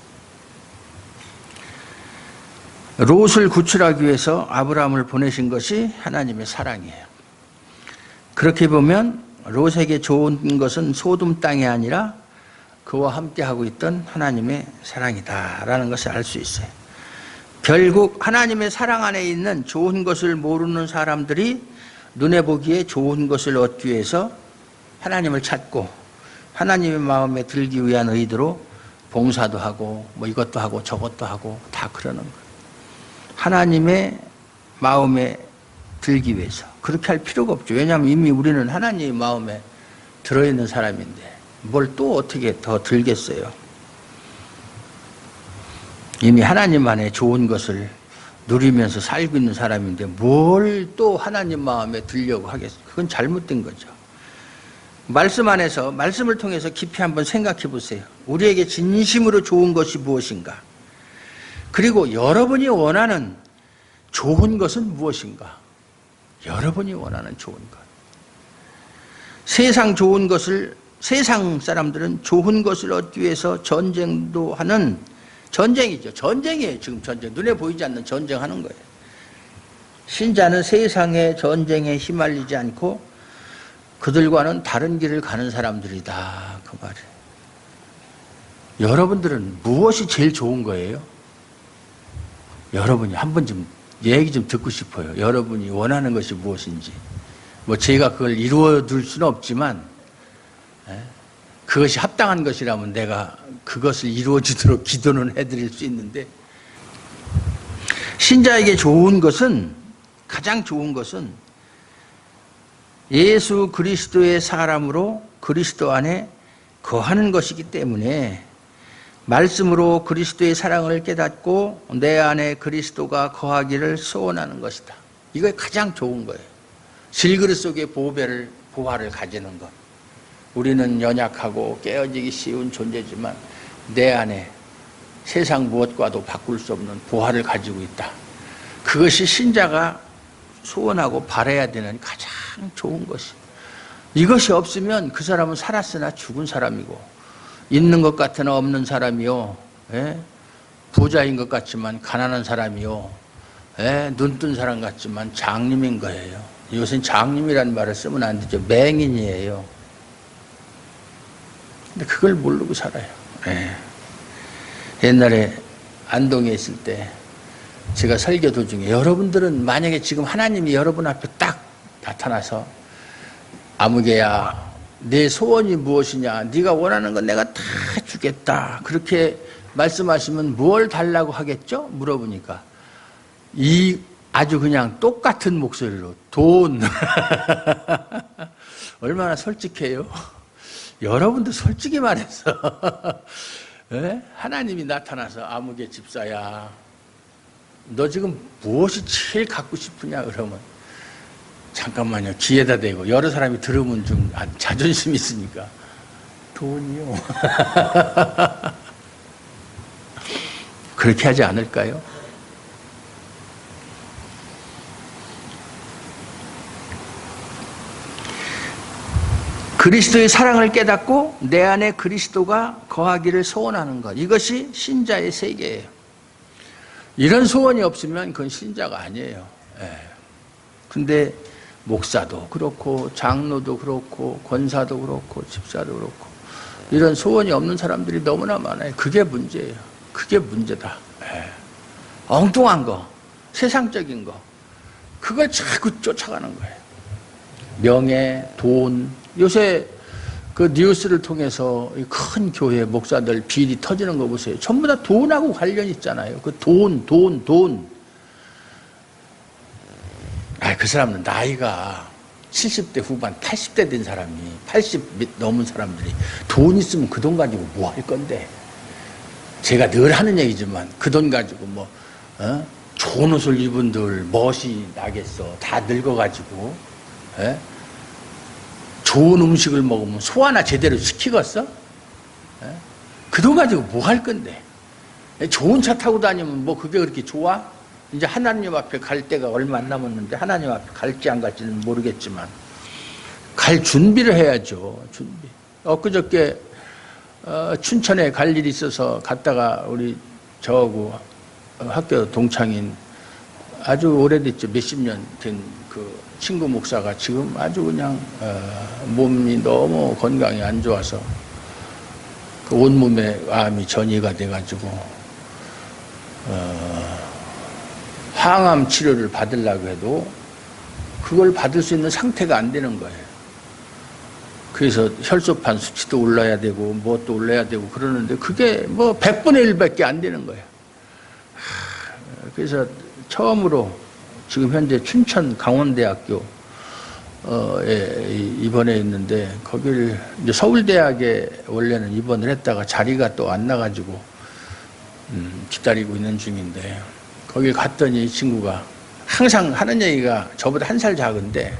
롯을 구출하기 위해서 아브라함을 보내신 것이 하나님의 사랑이에요. 그렇게 보면 롯에게 좋은 것은 소돔 땅이 아니라 그와 함께하고 있던 하나님의 사랑이다라는 것을 알 수 있어요. 결국 하나님의 사랑 안에 있는 좋은 것을 모르는 사람들이 눈에 보기에 좋은 것을 얻기 위해서 하나님을 찾고 하나님의 마음에 들기 위한 의도로 봉사도 하고 이것도 하고 저것도 하고 다 그러는 거예요. 하나님의 마음에 들기 위해서. 그렇게 할 필요가 없죠. 왜냐하면 이미 우리는 하나님의 마음에 들어있는 사람인데 뭘 또 어떻게 더 들겠어요. 이미 하나님 안에 좋은 것을 누리면서 살고 있는 사람인데 뭘 또 하나님 마음에 들려고 하겠어요. 그건 잘못된 거죠. 말씀 안에서 말씀을 통해서 깊이 한번 생각해 보세요. 우리에게 진심으로 좋은 것이 무엇인가? 그리고 여러분이 원하는 좋은 것은 무엇인가? 여러분이 원하는 좋은 것. 세상 사람들은 좋은 것을 얻기 위해서 전쟁도 하는 전쟁이죠. 전쟁이에요. 지금 전쟁. 눈에 보이지 않는 전쟁하는 거예요. 신자는 세상의 전쟁에 휘말리지 않고 그들과는 다른 길을 가는 사람들이다. 그 말이에요. 여러분들은 무엇이 제일 좋은 거예요? 여러분이 한번 좀 얘기 좀 듣고 싶어요. 여러분이 원하는 것이 무엇인지. 제가 그걸 이루어 둘 수는 없지만 그것이 합당한 것이라면 내가 그것을 이루어지도록 기도는 해드릴 수 있는데 신자에게 가장 좋은 것은 예수 그리스도의 사람으로 그리스도 안에 거하는 것이기 때문에 말씀으로 그리스도의 사랑을 깨닫고 내 안에 그리스도가 거하기를 소원하는 것이다. 이게 가장 좋은 거예요. 질그릇 속에 보화를 가지는 것. 우리는 연약하고 깨어지기 쉬운 존재지만 내 안에 세상 무엇과도 바꿀 수 없는 보화를 가지고 있다. 그것이 신자가 소원하고 바라야 되는 가장 좋은 것이. 이것이 없으면 그 사람은 살았으나 죽은 사람이고 있는 것 같으나 없는 사람이요. 예? 부자인 것 같지만 가난한 사람이요. 예? 눈뜬 사람 같지만 장님인 거예요. 요새는 장님이라는 말을 쓰면 안 되죠. 맹인이에요. 근데 그걸 모르고 살아요. 예. 옛날에 안동에 있을 때 제가 설교 도중에 여러분들은 만약에 지금 하나님이 여러분 앞에 딱 나타나서 아무개야 내 소원이 무엇이냐, 네가 원하는 건 내가 다 주겠다, 그렇게 말씀하시면 뭘 달라고 하겠죠? 물어보니까 이 아주 그냥 똑같은 목소리로 돈. 얼마나 솔직해요? 여러분도 솔직히 말해서 예? 하나님이 나타나서 아무개 집사야, 너 지금 무엇이 제일 갖고 싶으냐 그러면 잠깐만요, 귀에다 대고 여러 사람이 들으면 좀 자존심이 있으니까 돈이요. 그렇게 하지 않을까요? 그리스도의 사랑을 깨닫고 내 안에 그리스도가 거하기를 소원하는 것, 이것이 신자의 세계예요. 이런 소원이 없으면 그건 신자가 아니에요. 근데 목사도 그렇고 장로도 그렇고 권사도 그렇고 집사도 그렇고 이런 소원이 없는 사람들이 너무나 많아요. 그게 문제예요. 그게 문제다. 엉뚱한 거, 세상적인 거, 그걸 자꾸 쫓아가는 거예요. 명예, 돈. 요새 그 뉴스를 통해서 큰 교회 목사들 비리 터지는 거 보세요. 전부 다 돈하고 관련 있잖아요. 그 돈. 그 사람은 나이가 70대 후반, 80대 된 사람이, 80 넘은 사람들이 돈 있으면 그 돈 가지고 뭐 할 건데. 제가 늘 하는 얘기지만 그 돈 가지고 뭐 좋은 옷을 입은들 멋이 나겠어. 다 늙어가지고. 좋은 음식을 먹으면 소 하나 제대로 시키겠어? 그 돈 가지고 뭐 할 건데? 좋은 차 타고 다니면 뭐 그게 그렇게 좋아? 이제 하나님 앞에 갈 때가 얼마 안 남았는데 하나님 앞에 갈지 안 갈지는 모르겠지만 갈 준비를 해야죠. 준비. 엊그저께 춘천에 갈 일이 있어서 갔다가 우리 저하고 학교 동창인 아주 오래됐죠. 몇십 년 된 그 친구 목사가 지금 아주 그냥 몸이 너무 건강이 안 좋아서 그 온몸에 암이 전이가 돼가지고 항암 치료를 받으려고 해도 그걸 받을 수 있는 상태가 안 되는 거예요. 그래서 혈소판 수치도 올라야 되고 뭣도 올라야 되고 그러는데 그게 뭐 100분의 1밖에 안 되는 거예요. 그래서 처음으로 지금 현재 춘천 강원대학교에 입원해 있는데 거기를 이제 서울대학에 원래는 입원을 했다가 자리가 또 안 나가지고 기다리고 있는 중인데 거기 갔더니 이 친구가 항상 하는 얘기가 저보다 1살 작은데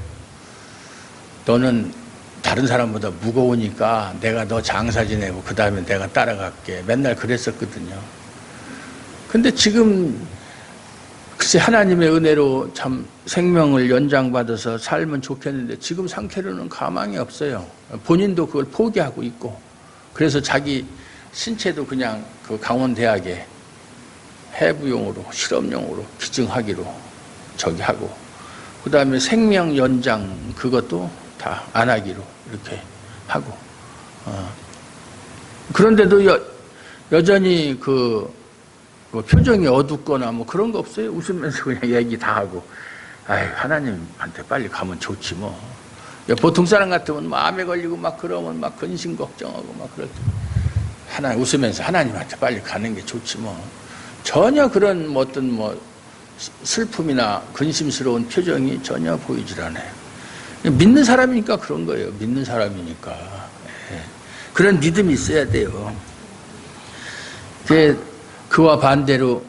너는 다른 사람보다 무거우니까 내가 너 장사 지내고 그 다음에 내가 따라갈게. 맨날 그랬었거든요. 근데 지금 글쎄 하나님의 은혜로 참 생명을 연장받아서 살면 좋겠는데 지금 상태로는 가망이 없어요. 본인도 그걸 포기하고 있고 그래서 자기 신체도 그냥 그 강원대학에 해부용으로 실험용으로 기증하기로 저기 하고 그 다음에 생명 연장 그것도 다 안 하기로 이렇게 하고 그런데도 여전히 그 표정이 어둡거나 뭐 그런 거 없어요. 웃으면서 그냥 얘기 다 하고 아이 하나님한테 빨리 가면 좋지 뭐. 보통 사람 같으면 뭐 암에 걸리고 막 그러면 막 근심 걱정하고 막 그럴 때 웃으면서 하나님한테 빨리 가는 게 좋지 뭐. 전혀 그런 뭐 어떤 뭐 슬픔이나 근심스러운 표정이 전혀 보이질 않아요. 믿는 사람이니까 그런 거예요. 믿는 사람이니까. 그런 믿음이 있어야 돼요. 그와 반대로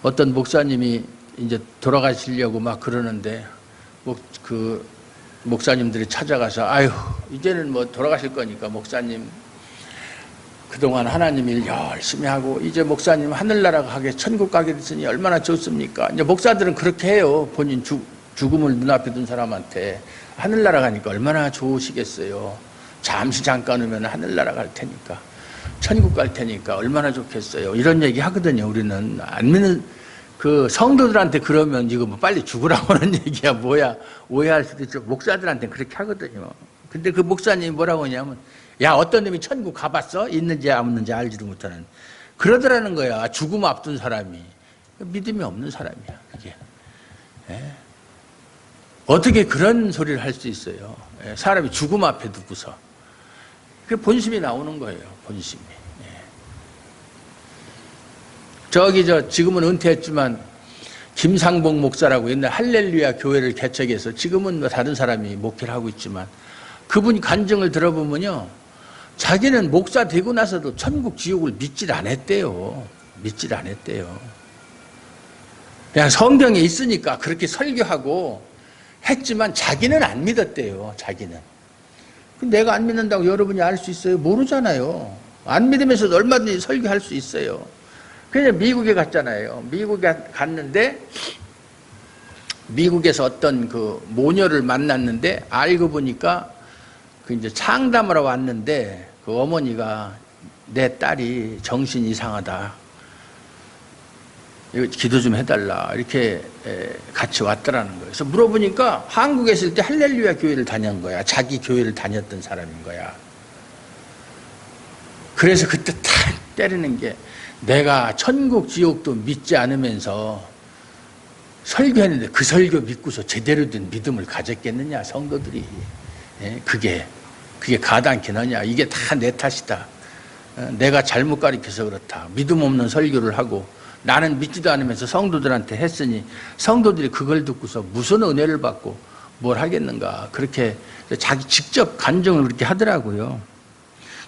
어떤 목사님이 이제 돌아가시려고 막 그러는데 그 목사님들이 찾아가서 아유 이제는 뭐 돌아가실 거니까 목사님 그동안 하나님 일 열심히 하고 이제 목사님 하늘나라 가게 천국 가게 됐으니 얼마나 좋습니까? 이제 목사들은 그렇게 해요. 본인 죽음을 눈앞에 둔 사람한테 하늘나라 가니까 얼마나 좋으시겠어요. 잠시 잠깐 오면 하늘나라 갈 테니까. 천국 갈 테니까 얼마나 좋겠어요. 이런 얘기 하거든요. 우리는 안 믿는 그 성도들한테 그러면 이거 뭐 빨리 죽으라고 하는 얘기야 뭐야, 오해할 수도 있죠. 목사들한테 그렇게 하거든요. 근데 그 목사님이 뭐라고 하냐면, 야, 어떤 놈이 천국 가봤어? 있는지 없는지 알지도 못하는, 그러더라는 거야. 죽음 앞둔 사람이. 믿음이 없는 사람이야 그게. 예? 어떻게 그런 소리를 할 수 있어요? 예? 사람이 죽음 앞에 두고서. 그 본심이 나오는 거예요. 본심이. 예. 지금은 은퇴했지만 김상봉 목사라고 옛날 할렐루야 교회를 개척해서 지금은 뭐 다른 사람이 목회를 하고 있지만, 그분이 간증을 들어보면요, 자기는 목사 되고 나서도 천국 지옥을 믿질 않았대요. 믿질 않았대요. 그냥 성경에 있으니까 그렇게 설교하고 했지만 자기는 안 믿었대요. 자기는. 내가 안 믿는다고 여러분이 알 수 있어요? 모르잖아요. 안 믿으면서도 얼마든지 설교할 수 있어요. 그냥 미국에 갔잖아요. 미국에 갔는데 미국에서 어떤 그 모녀를 만났는데, 알고 보니까 그 이제 상담하러 왔는데 그 어머니가 내 딸이 정신이 이상하다, 이거 기도 좀 해달라, 이렇게 같이 왔더라는 거예요. 그래서 물어보니까 한국에 있을 때 할렐루야 교회를 다녔던 거야. 자기 교회를 다녔던 사람인 거야. 그래서 그때 탁 때리는 게, 내가 천국 지옥도 믿지 않으면서 설교했는데 그 설교 믿고서 제대로 된 믿음을 가졌겠느냐 성도들이. 그게 가당키느냐. 이게 다 내 탓이다. 내가 잘못 가르쳐서 그렇다. 믿음 없는 설교를 하고 나는 믿지도 않으면서 성도들한테 했으니 성도들이 그걸 듣고서 무슨 은혜를 받고 뭘 하겠는가. 그렇게 자기 직접 간증을 그렇게 하더라고요.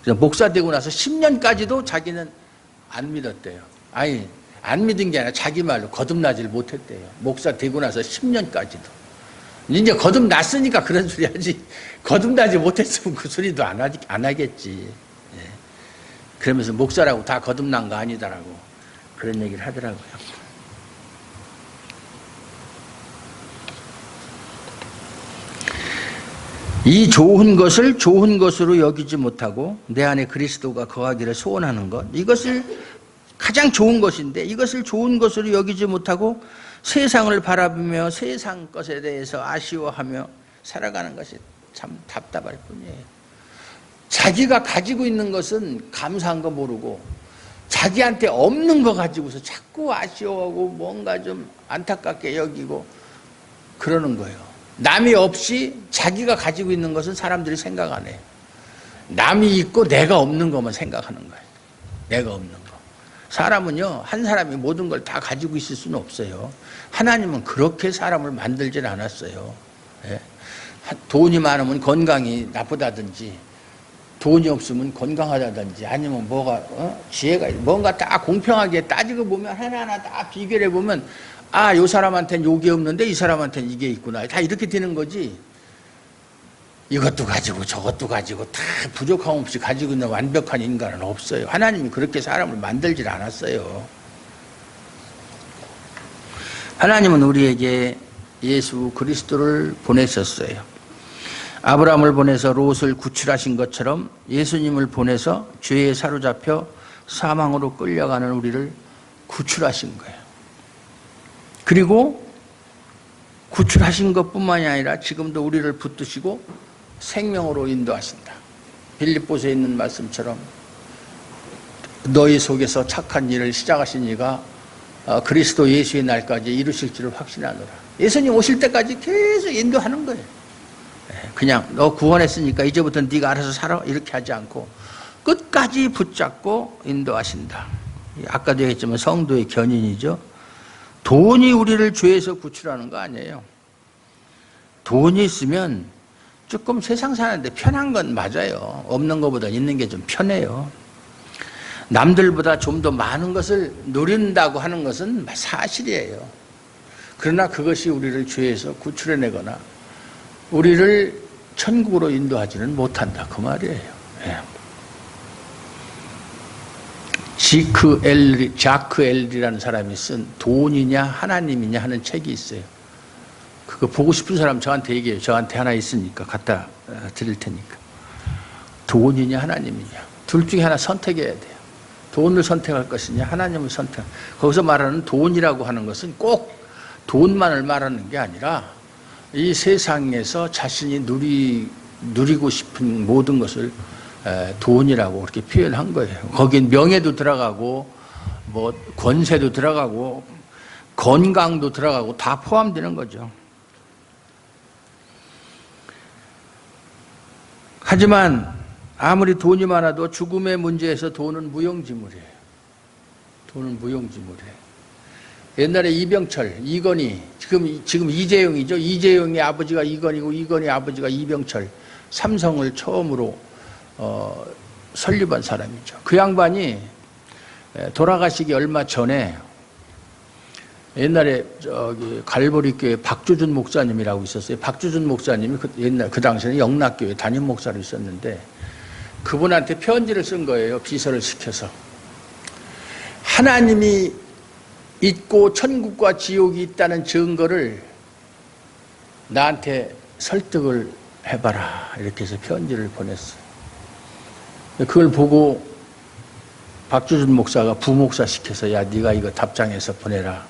그래서 목사 되고 나서 10년까지도 자기는 안 믿었대요. 아니, 안 믿은 게 아니라 자기 말로 거듭나지를 못했대요. 목사 되고 나서 10년까지도. 이제 거듭났으니까 그런 소리 하지, 거듭나지 못했으면 그 소리도 안 하겠지. 예. 그러면서 목사라고 다 거듭난 거 아니다라고 그런 얘기를 하더라고요. 이 좋은 것을 좋은 것으로 여기지 못하고 내 안에 그리스도가 거하기를 소원하는 것, 이것을 가장 좋은 것인데 이것을 좋은 것으로 여기지 못하고 세상을 바라보며 세상 것에 대해서 아쉬워하며 살아가는 것이 참 답답할 뿐이에요. 자기가 가지고 있는 것은 감사한 거 모르고 자기한테 없는 거 가지고서 자꾸 아쉬워하고 뭔가 좀 안타깝게 여기고 그러는 거예요. 남이 없이 자기가 가지고 있는 것은 사람들이 생각 안 해요. 남이 있고 내가 없는 것만 생각하는 거예요. 내가 없는 거. 사람은요, 한 사람이 모든 걸 다 가지고 있을 수는 없어요. 하나님은 그렇게 사람을 만들질 않았어요. 예? 돈이 많으면 건강이 나쁘다든지, 돈이 없으면 건강하다든지, 아니면 뭐가 지혜가 뭔가 다 공평하게 따지고 보면 하나하나 다 비교해 보면, 아, 이 사람한테는 요게 없는데 이 사람한테는 이게 있구나, 다 이렇게 되는 거지. 이것도 가지고 저것도 가지고 다 부족함 없이 가지고 있는 완벽한 인간은 없어요. 하나님이 그렇게 사람을 만들질 않았어요. 하나님은 우리에게 예수 그리스도를 보내셨어요. 아브라함을 보내서 롯을 구출하신 것처럼 예수님을 보내서 죄에 사로잡혀 사망으로 끌려가는 우리를 구출하신 거예요. 그리고 구출하신 것뿐만이 아니라 지금도 우리를 붙드시고 생명으로 인도하신다. 빌립보서에 있는 말씀처럼 너희 속에서 착한 일을 시작하신 이가 그리스도 예수의 날까지 이루실 줄을 확신하노라. 예수님 오실 때까지 계속 인도하는 거예요. 그냥 너 구원했으니까 이제부터 네가 알아서 살아 이렇게 하지 않고 끝까지 붙잡고 인도하신다. 아까도 얘기했지만 성도의 견인이죠. 돈이 우리를 죄에서 구출하는 거 아니에요. 돈이 있으면 조금 세상 사는데 편한 건 맞아요. 없는 것보다 있는 게 좀 편해요. 남들보다 좀 더 많은 것을 누린다고 하는 것은 사실이에요. 그러나 그것이 우리를 죄에서 구출해내거나 우리를 천국으로 인도하지는 못한다, 그 말이에요. 예. 자크 엘리라는 사람이 쓴 돈이냐 하나님이냐 하는 책이 있어요. 그거 보고 싶은 사람 저한테 얘기해요. 저한테 하나 있으니까 갖다 드릴 테니까. 돈이냐 하나님이냐. 둘 중에 하나 선택해야 돼요. 돈을 선택할 것이냐 하나님을 선택. 거기서 말하는 돈이라고 하는 것은 꼭 돈만을 말하는 게 아니라 이 세상에서 자신이 누리고 싶은 모든 것을 돈이라고 그렇게 표현한 거예요. 거긴 명예도 들어가고 뭐 권세도 들어가고 건강도 들어가고 다 포함되는 거죠. 하지만 아무리 돈이 많아도 죽음의 문제에서 돈은 무용지물이에요. 돈은 무용지물이에요. 옛날에 이병철, 이건희, 지금 이재용이죠. 이재용의 아버지가 이건희고 이건희 아버지가 이병철, 삼성을 처음으로 설립한 사람이죠. 그 양반이 돌아가시기 얼마 전에 옛날에 갈보리 교회 박주준 목사님이라고 있었어요. 박주준 목사님이 그 당시에는 영락교회 담임 목사로 있었는데 그분한테 편지를 쓴 거예요. 비서를 시켜서. 하나님이 있고 천국과 지옥이 있다는 증거를 나한테 설득을 해봐라. 이렇게 해서 편지를 보냈어요. 그걸 보고 박주준 목사가 부목사 시켜서 야 네가 이거 답장해서 보내라.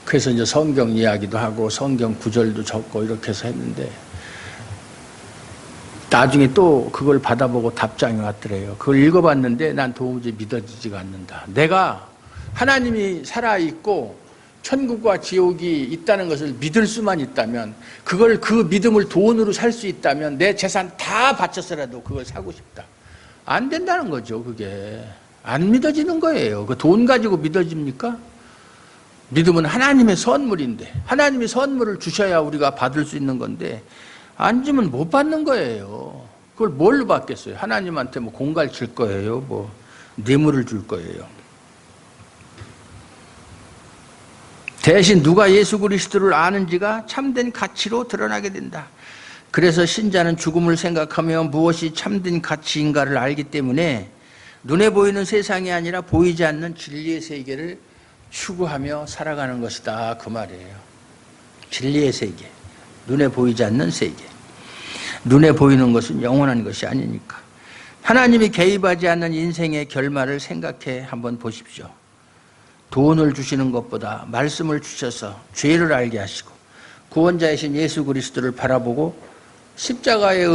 그래서 이제 성경 이야기도 하고 성경 구절도 적고 이렇게 해서 했는데 나중에 또 그걸 받아보고 답장이 왔더래요. 그걸 읽어봤는데 난 도무지 믿어지지가 않는다. 내가 하나님이 살아있고 천국과 지옥이 있다는 것을 믿을 수만 있다면 그 믿음을 돈으로 살 수 있다면 내 재산 다 바쳐서라도 그걸 사고 싶다. 안 된다는 거죠. 그게 안 믿어지는 거예요. 그 돈 가지고 믿어집니까? 믿음은 하나님의 선물인데 하나님이 선물을 주셔야 우리가 받을 수 있는 건데 안 주면 못 받는 거예요. 그걸 뭘로 받겠어요? 하나님한테 뭐 공갈 칠 거예요? 뭐 뇌물을 줄 거예요? 대신 누가 예수 그리스도를 아는지가 참된 가치로 드러나게 된다. 그래서 신자는 죽음을 생각하며 무엇이 참된 가치인가를 알기 때문에 눈에 보이는 세상이 아니라 보이지 않는 진리의 세계를 추구하며 살아가는 것이다. 그 말이에요. 진리의 세계, 눈에 보이지 않는 세계. 눈에 보이는 것은 영원한 것이 아니니까. 하나님이 개입하지 않는 인생의 결말을 생각해 한번 보십시오. 돈을 주시는 것보다 말씀을 주셔서 죄를 알게 하시고 구원자이신 예수 그리스도를 바라보고 십자가의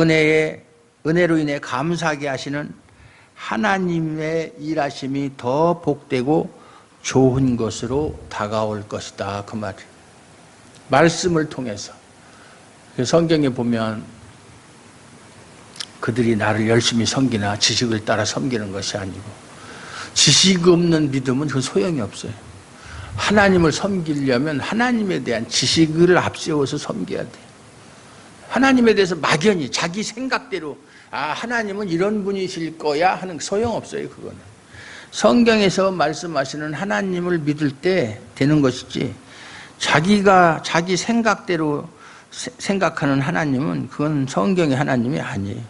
은혜로 인해 감사하게 하시는 하나님의 일하심이 더 복되고 좋은 것으로 다가올 것이다. 그 말이에요. 말씀을 통해서. 성경에 보면 그들이 나를 열심히 섬기나 지식을 따라 섬기는 것이 아니고 지식 없는 믿음은 그 소용이 없어요. 하나님을 섬기려면 하나님에 대한 지식을 앞세워서 섬겨야 돼요. 하나님에 대해서 막연히 자기 생각대로 하나님은 이런 분이실 거야 하는 소용없어요. 그거는 성경에서 말씀하시는 하나님을 믿을 때 되는 것이지 자기가 자기 생각대로 생각하는 하나님은 그건 성경의 하나님이 아니에요.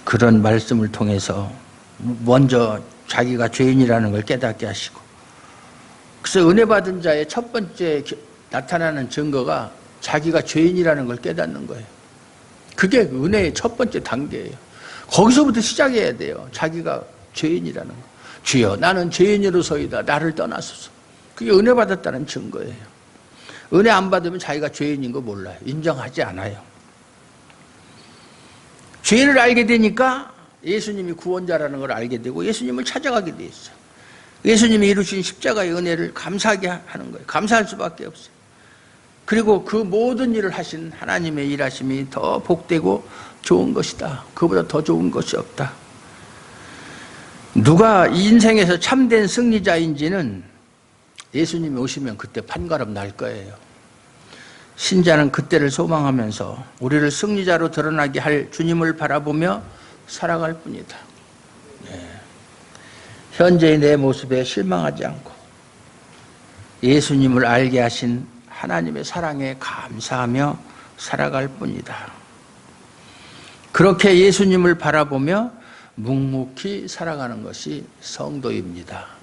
그런 말씀을 통해서 먼저 자기가 죄인이라는 걸 깨닫게 하시고, 그래서 은혜 받은 자의 첫 번째 나타나는 증거가 자기가 죄인이라는 걸 깨닫는 거예요. 그게 은혜의 첫 번째 단계예요. 거기서부터 시작해야 돼요. 자기가 죄인이라는 거. 주여 나는 죄인으로서이다. 나를 떠나소서. 그게 은혜 받았다는 증거예요. 은혜 안 받으면 자기가 죄인인 거 몰라요. 인정하지 않아요. 죄를 알게 되니까 예수님이 구원자라는 걸 알게 되고 예수님을 찾아가게 돼 있어요. 예수님이 이루신 십자가의 은혜를 감사하게 하는 거예요. 감사할 수밖에 없어요. 그리고 그 모든 일을 하신 하나님의 일하심이 더 복되고 좋은 것이다. 그보다 더 좋은 것이 없다. 누가 인생에서 참된 승리자인지는 예수님이 오시면 그때 판가름 날 거예요. 신자는 그때를 소망하면서 우리를 승리자로 드러나게 할 주님을 바라보며 살아갈 뿐이다. 현재의 내 모습에 실망하지 않고 예수님을 알게 하신 하나님의 사랑에 감사하며 살아갈 뿐이다. 그렇게 예수님을 바라보며 묵묵히 살아가는 것이 성도입니다.